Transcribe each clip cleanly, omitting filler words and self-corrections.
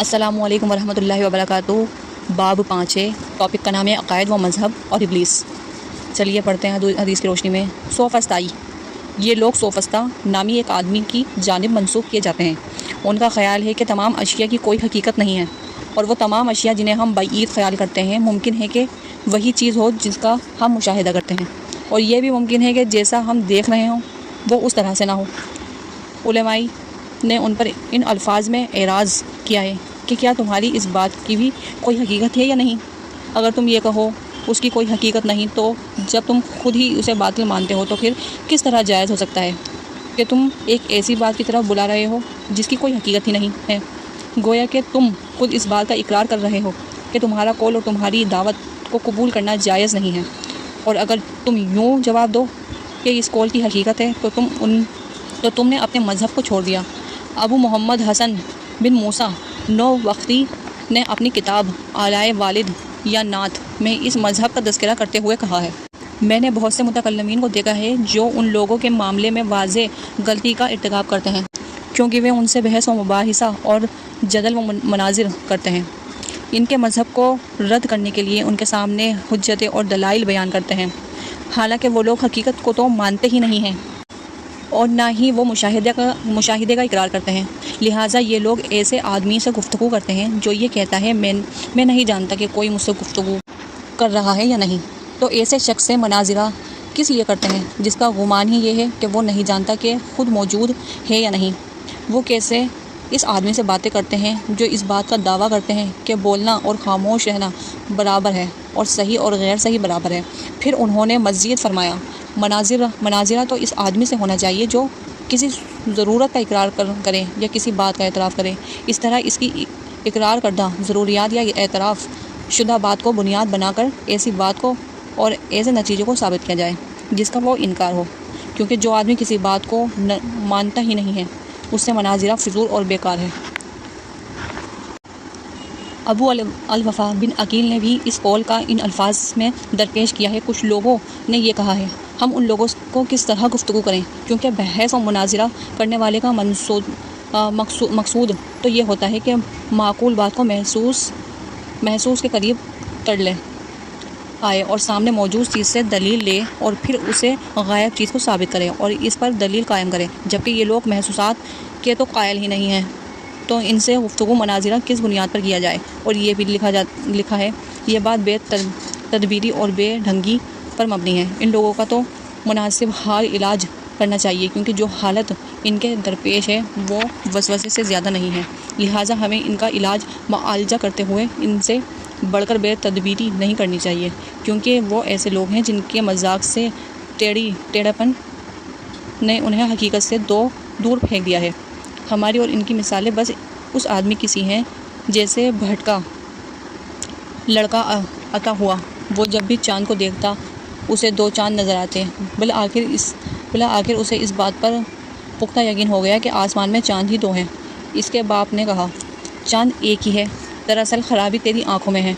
السلام علیکم ورحمۃ اللہ وبرکاتہ۔ باب 5 ہے، ٹاپک کا نام ہے عقائد و مذہب اور ابلیس۔ چلیے پڑھتے ہیں حدیث کی روشنی میں۔ سوفسطائی، یہ لوگ سوفسطا نامی ایک آدمی کی جانب منسوب کیے جاتے ہیں۔ ان کا خیال ہے کہ تمام اشیاء کی کوئی حقیقت نہیں ہے، اور وہ تمام اشیاء جنہیں ہم بعید خیال کرتے ہیں ممکن ہے کہ وہی چیز ہو جس کا ہم مشاہدہ کرتے ہیں، اور یہ بھی ممکن ہے کہ جیسا ہم دیکھ رہے ہوں وہ اس طرح سے نہ ہو۔ علماء نے ان پر ان الفاظ میں اعراض کیا ہے کہ کیا تمہاری اس بات کی بھی کوئی حقیقت ہے یا نہیں؟ اگر تم یہ کہو اس کی کوئی حقیقت نہیں، تو جب تم خود ہی اسے باطل مانتے ہو تو پھر کس طرح جائز ہو سکتا ہے کہ تم ایک ایسی بات کی طرف بلا رہے ہو جس کی کوئی حقیقت ہی نہیں ہے؟ گویا کہ تم خود اس بات کا اقرار کر رہے ہو کہ تمہارا قول اور تمہاری دعوت کو قبول کرنا جائز نہیں ہے، اور اگر تم یوں جواب دو کہ اس قول کی حقیقت ہے تو تم نے اپنے مذہب کو چھوڑ دیا۔ ابو محمد حسن بن موسیٰ نوبختی نے اپنی کتاب آلائے والد یا نعت میں اس مذہب کا تذکرہ کرتے ہوئے کہا ہے: میں نے بہت سے متکلمین کو دیکھا ہے جو ان لوگوں کے معاملے میں واضح غلطی کا ارتکاب کرتے ہیں، کیونکہ وہ ان سے بحث و مباحثہ اور جدل و مناظر کرتے ہیں۔ ان کے مذہب کو رد کرنے کے لیے ان کے سامنے حجتیں اور دلائل بیان کرتے ہیں، حالانکہ وہ لوگ حقیقت کو تو مانتے ہی نہیں ہیں اور نہ ہی وہ مشاہدے کا اقرار کرتے ہیں۔ لہٰذا یہ لوگ ایسے آدمی سے گفتگو کرتے ہیں جو یہ کہتا ہے میں نہیں جانتا کہ کوئی مجھ سے گفتگو کر رہا ہے یا نہیں، تو ایسے شخص سے مناظرہ کس لیے کرتے ہیں جس کا گمان ہی یہ ہے کہ وہ نہیں جانتا کہ خود موجود ہے یا نہیں؟ وہ کیسے اس آدمی سے باتیں کرتے ہیں جو اس بات کا دعویٰ کرتے ہیں کہ بولنا اور خاموش رہنا برابر ہے اور صحیح اور غیر صحیح برابر ہے۔ پھر انہوں نے مزید فرمایا: مناظرہ تو اس آدمی سے ہونا چاہیے جو کسی ضرورت کا اقرار کرے یا کسی بات کا اعتراف کرے۔ اس طرح اس کی اقرار کردہ ضروریات یا اعتراف شدہ بات کو بنیاد بنا کر ایسی بات کو اور ایسے نتیجے کو ثابت کیا جائے جس کا وہ انکار ہو، کیونکہ جو آدمی کسی بات کو مانتا ہی نہیں ہے اس سے مناظرہ فضول اور بیکار ہے۔ ابو الوفا بن عقیل نے بھی اس قول کا ان الفاظ میں درپیش کیا ہے: کچھ لوگوں نے یہ کہا ہے، ہم ان لوگوں کو کس طرح گفتگو کریں، کیونکہ بحث و مناظرہ کرنے والے کا مقصود تو یہ ہوتا ہے کہ معقول بات کو محسوس کے قریب تر لے آئے اور سامنے موجود چیز سے دلیل لے اور پھر اسے غائب چیز کو ثابت کرے اور اس پر دلیل قائم کرے، جبکہ یہ لوگ محسوسات کے تو قائل ہی نہیں ہیں، تو ان سے گفتگو مناظرہ کس بنیاد پر کیا جائے؟ اور یہ بھی لکھا ہے: یہ بات بے تدبیری اور بے ڈھنگی پر مبنی ہے۔ ان لوگوں کا تو مناسب حال علاج کرنا چاہیے، کیونکہ جو حالت ان کے درپیش ہے وہ وسوسے سے زیادہ نہیں ہے، لہٰذا ہمیں ان کا علاج معالجہ کرتے ہوئے ان سے بڑھ کر بے تدبیری نہیں کرنی چاہیے، کیونکہ وہ ایسے لوگ ہیں جن کے مذاق سے ٹیڑھا پن نے انہیں حقیقت سے دور پھینک دیا ہے۔ ہماری اور ان کی مثالیں بس اس آدمی کی سی ہیں جیسے بھٹکا لڑکا عطا ہوا، وہ جب بھی چاند کو دیکھتا اسے 2 چاند نظر آتے، بالآخر اسے اس بات پر پختہ یقین ہو گیا کہ آسمان میں چاند ہی 2 ہیں۔ اس کے باپ نے کہا: چاند ایک ہی ہے، دراصل خرابی تیری آنکھوں میں ہے،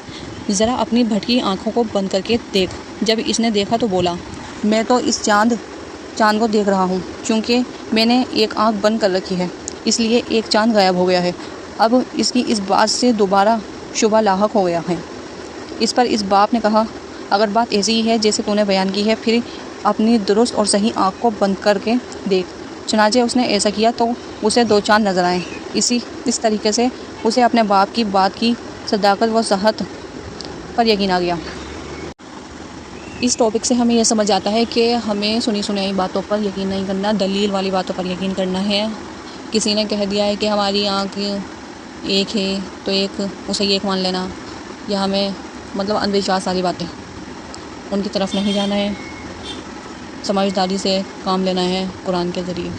ذرا اپنی بھٹکی آنکھوں کو بند کر کے دیکھ۔ جب اس نے دیکھا تو بولا: میں تو اس چاند کو دیکھ رہا ہوں، چونکہ میں نے ایک آنکھ بند کر رکھی ہے، اس لیے ایک چاند غائب ہو گیا ہے۔ اب اس کی اس بات سے دوبارہ شبہ لاحق ہو گیا ہے۔ اس پر اس باپ نے کہا: اگر بات ایسی ہی ہے جیسے تو نے بیان کی ہے، پھر اپنی درست اور صحیح آنکھ کو بند کر کے دیکھ۔ چنانچہ اس نے ایسا کیا تو اسے 2 چاند نظر آئے۔ اس طریقے سے اسے اپنے باپ کی بات کی صداقت و صحت پر یقین آ گیا۔ اس ٹاپک سے ہمیں یہ سمجھ آتا ہے کہ ہمیں سنی سنائی باتوں پر یقین نہیں کرنا، دلیل والی باتوں پر یقین کرنا ہے۔ کسی نے کہہ دیا ہے کہ ہماری آنکھ ایک ہے تو اسے ایک مان لینا، یا ہمیں اندھ وشواس والی باتیں، ان کی طرف نہیں جانا ہے، سمجھداری سے کام لینا ہے قرآن کے ذریعے۔